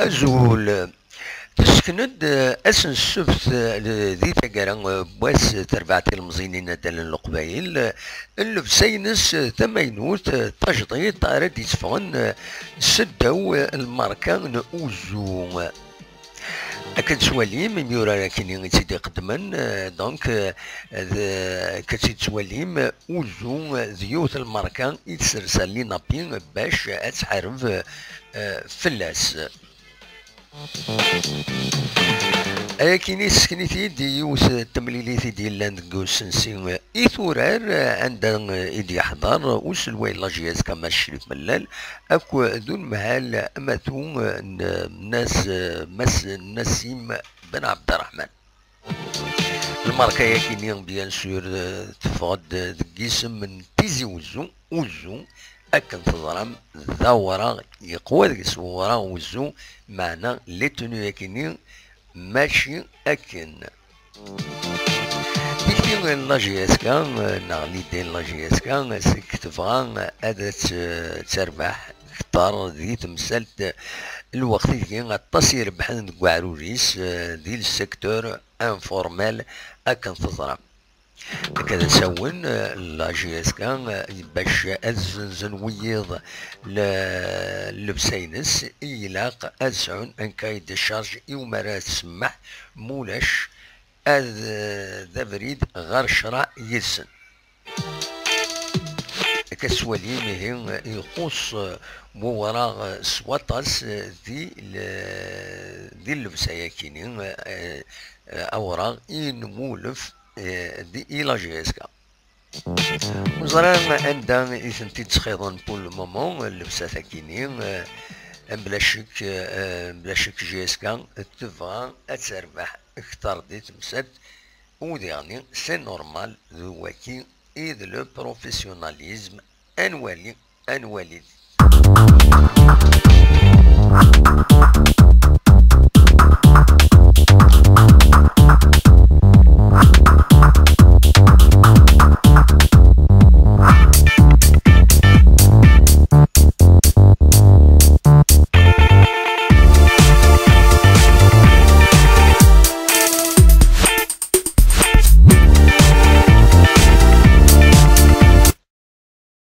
أزول تسكند أسن السبت ذي تقرا بواس تربعتي المزينين دال القبايل اللبسينس تمينوت تجديد راد يتفغن سدو الماركة أوزو أكد سواليم ميورا كيني تيدي قدمن دونك كتيد سواليم أوزو ذيوت الماركة يتسرسل لي نابين باش أتحارب فلاس كيني سكنيتي دي يوس التمليليتي ديال لاندكو سنسي إيثورار عندنا إيدي يحضر وس الويل لاجياز كما الشريف ملال أكو دون مهال أماتو ناس نسيم بن عبد الرحمن الماركة كيني بيان سور تفقد جسم من تيزي وزو أكن تضرم ذاورا يقوى ذيك ورا وزو معنا لي تونو كيني ماشي أكن يكتب لاجياسكا نغلي ديال لاجياسكا سيك تبغى هذا تربح اختار ذي تمثلت الوقت اللي غطاس يربحن كواعروريس ديال السيكتور انفورمال أكن تضرب كذا سون لا جي اس كان باش ازنزن ويض لبسينس يلاق ازعن ان كايد الشارج يومرا تسمح مولاش ذا بريد غير شرع يسن كسوالي مهين يقص مورا سواطاس دي اللبسايا كينين اوراق ينمولف دي إلا جيسكا وزران عندها إثنتي تسخيضون بول مومون اللبسة كينين بلا شك جيسكا تبغى تربح اختار دي تمسد وديعني سي نورمال ذو واكي إذ لو بروفيسيوناليزم أنوالي